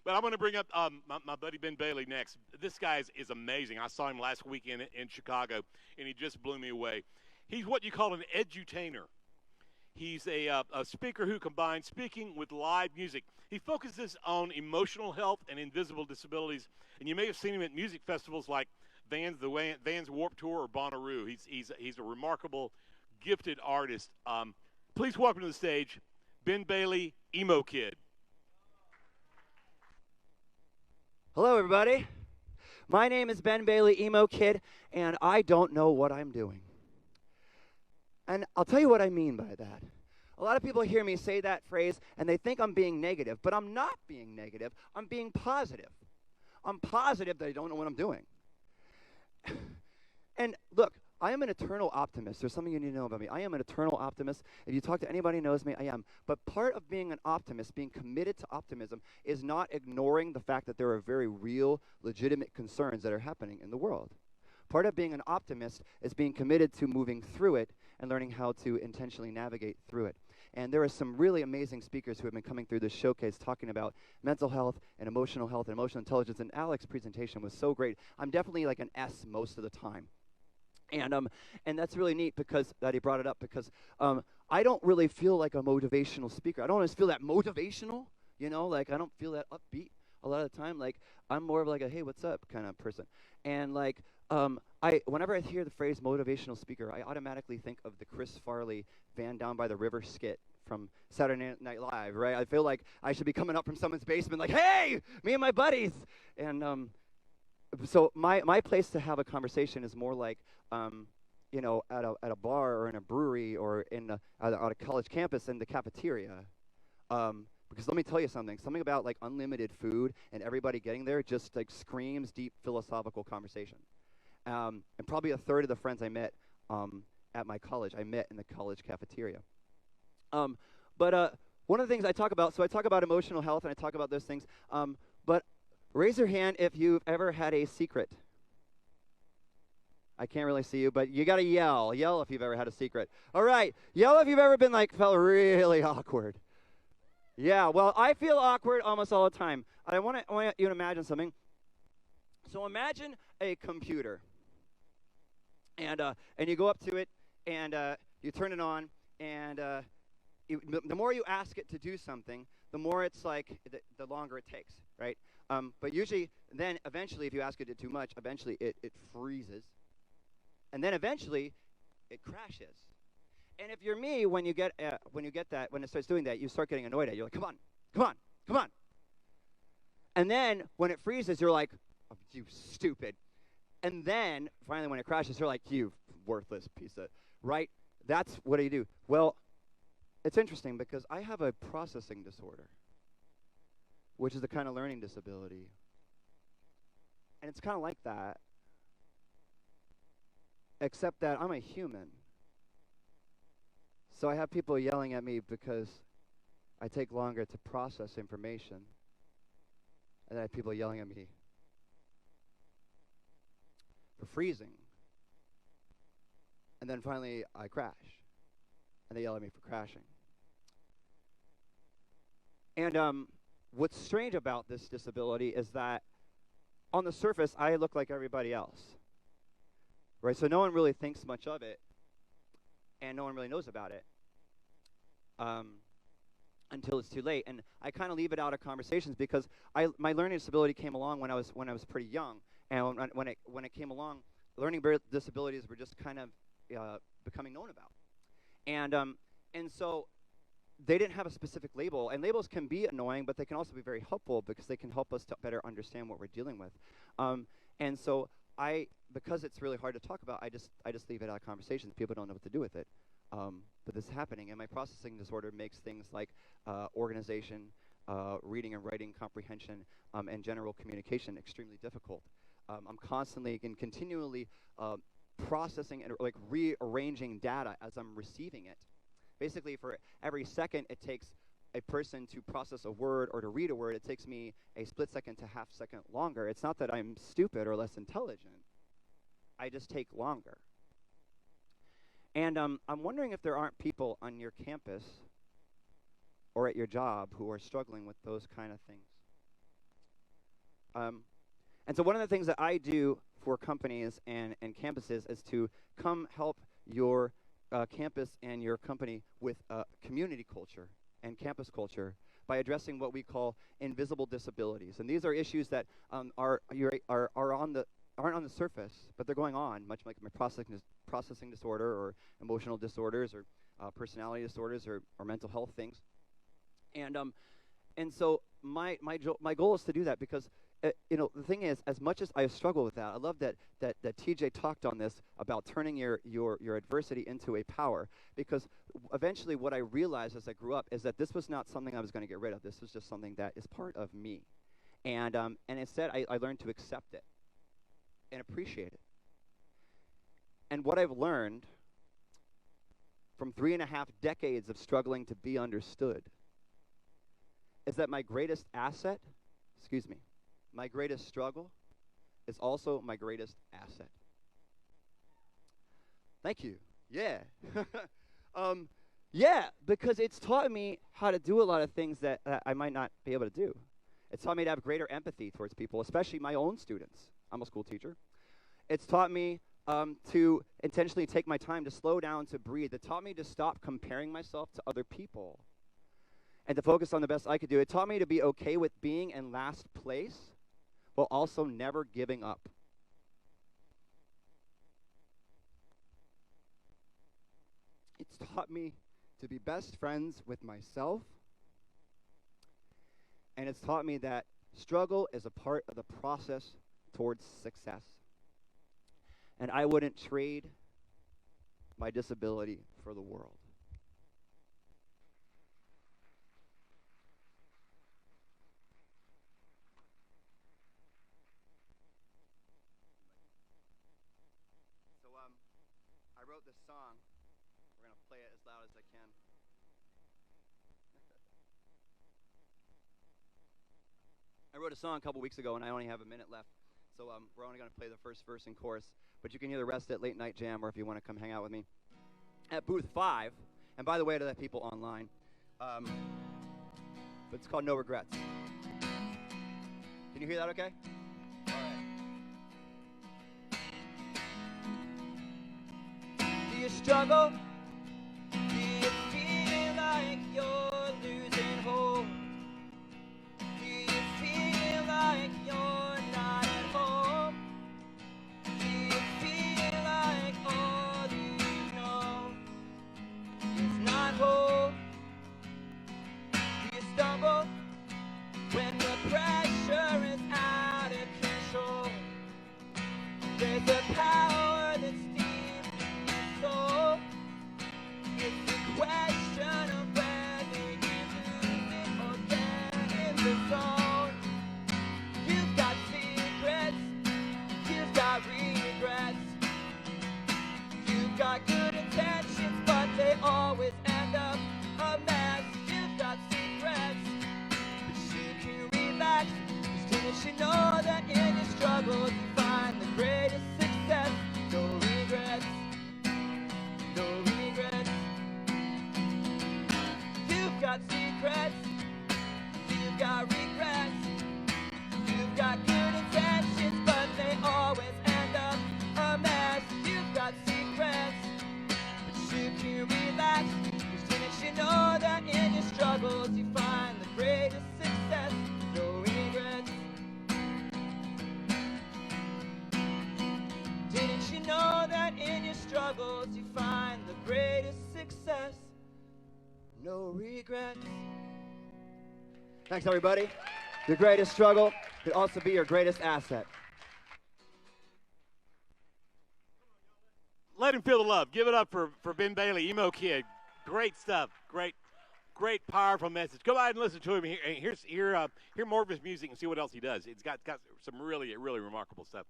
But I'm going to bring up my buddy Ben Bailey next. This guy is amazing. I saw him last weekend in Chicago, and he just blew me away. He's what you call an edutainer. He's a speaker who combines speaking with live music. He focuses on emotional health and invisible disabilities, and you may have seen him at music festivals like Vans Warped Tour or Bonnaroo. He's a remarkable, gifted artist. Please welcome to the stage, Ben Bailey Emokid. Hello, everybody. My name is Ben Bailie Emokid, and I don't know what I'm doing. And I'll tell you what I mean by that. A lot of people hear me say that phrase, and they think I'm being negative, but I'm not being negative. I'm being positive. I'm positive that I don't know what I'm doing. And look, I am an eternal optimist. There's something you need to know about me. I am an eternal optimist. If you talk to anybody who knows me, I am. But part of being an optimist, being committed to optimism, is not ignoring the fact that there are very real, legitimate concerns that are happening in the world. Part of being an optimist is being committed to moving through it and learning how to intentionally navigate through it. And there are some really amazing speakers who have been coming through this showcase talking about mental health and emotional intelligence. And Alex's presentation was so great. I'm definitely like an S most of the time. And that's really neat because that he brought it up because I don't really feel like a motivational speaker. I don't always feel that motivational, like I don't feel that upbeat a lot of the time. Like I'm more of like a hey, what's up kind of person. And like whenever I hear the phrase motivational speaker, I automatically think of the Chris Farley Van Down by the River skit from Saturday Night Live, right? I feel like I should be coming up from someone's basement like, hey, me and my buddies. And so my place to have a conversation is more like, at a bar or in a brewery or in on a college campus in the cafeteria. Because let me tell you something about like unlimited food and everybody getting there just like screams deep philosophical conversation. And probably a third of the friends I met at my college, I met in the college cafeteria. But one of the things I talk about, so I talk about emotional health and I talk about those things, but raise your hand if you've ever had a secret. I can't really see you, but you got to yell. Yell if you've ever had a secret. All right. Yell if you've ever been felt really awkward. Yeah, well, I feel awkward almost all the time. I want you to imagine something. So imagine a computer. And you go up to it, and you turn it on, and the more you ask it to do something, the more it's like, the longer it takes, right? But usually, then eventually, if you ask it to do too much, eventually it freezes. And then eventually, it crashes. And if you're me, when it starts doing that, you start getting annoyed at it. You're like, come on, come on, come on. And then when it freezes, you're like, oh, you stupid. And then finally, when it crashes, you're like, you worthless piece of, right? That's what do you do? Well, it's interesting because I have a processing disorder, which is a kind of learning disability. And it's kind of like that, except that I'm a human. So I have people yelling at me because I take longer to process information. And then I have people yelling at me for freezing. And then finally I crash. And they yell at me for crashing. And what's strange about this disability is that on the surface, I look like everybody else. Right? So no one really thinks much of it, and no one really knows about it until it's too late. And I kind of leave it out of conversations because my learning disability came along when I was pretty young, and when it came along, learning disabilities were just kind of becoming known about, and so they didn't have a specific label. And labels can be annoying, but they can also be very helpful because they can help us to better understand what we're dealing with. And so because it's really hard to talk about, I just leave it out of conversations. People don't know what to do with it. But this is happening, and my processing disorder makes things like organization, reading and writing comprehension, and general communication extremely difficult. I'm constantly and continually processing and rearranging data as I'm receiving it. Basically, for every second it takes a person to process a word or to read a word, it takes me a split second to half second longer. It's not that I'm stupid or less intelligent. I just take longer. And I'm wondering if there aren't people on your campus or at your job who are struggling with those kind of things. And so one of the things that I do for companies and campuses is to come help your campus and your company with community culture and campus culture by addressing what we call invisible disabilities. And these are issues that aren't on the surface, but they're going on, much like my processing disorder or emotional disorders or personality disorders or mental health things. And so my goal is to do that because the thing is, as much as I struggle with that, I love that TJ talked on this about turning your adversity into a power, because eventually what I realized as I grew up is that this was not something I was going to get rid of. This was just something that is part of me. And instead I learned to accept it and appreciate it. And what I've learned from 3.5 decades of struggling to be understood is that my greatest asset, my greatest struggle is also my greatest asset. Thank you. Yeah. Yeah, because it's taught me how to do a lot of things that I might not be able to do. It's taught me to have greater empathy towards people, especially my own students. I'm a school teacher. It's taught me to intentionally take my time to slow down, to breathe. It taught me to stop comparing myself to other people and to focus on the best I could do. It taught me to be okay with being in last place while also never giving up. It's taught me to be best friends with myself. And it's taught me that struggle is a part of the process towards success. And I wouldn't trade my disability for the world. So I wrote this song. We're going to play it as loud as I can. I wrote a song a couple weeks ago, and I only have a minute left. So we're only going to play the first verse and chorus. But you can hear the rest at Late Night Jam, or if you want to come hang out with me at booth 5. And by the way, to the people online, but it's called No Regrets. Can you hear that okay? All right. Do you struggle? Do you feel like you're losing hope? Do you feel like you're not at home? Do you feel like all you know is not hope? Do you stumble when the pressure is out of control? There's a power that's deep in your soul. It's a question of whether you lose it or get in the zone. You've got secrets, you've got regrets. You've got good intentions, but they always end up a mess. You've got secrets, but you can relax. Just you know that in your struggles you find the greatest success. No regrets, no regrets. You've got secrets, you've got regrets. You've got good intentions, but they always end up a mess. You've got secrets, but you can relax. Just you know that in your struggles you find the greatest success. No regrets. Didn't you know that in your struggles you find the greatest success? No regrets. Thanks, everybody. Your greatest struggle could also be your greatest asset. Let him feel the love. Give it up for Ben Bailie, Emokid. Great stuff. Great, powerful message. Go ahead and listen to him. Hear more of his music and see what else he does. It's got some really remarkable stuff.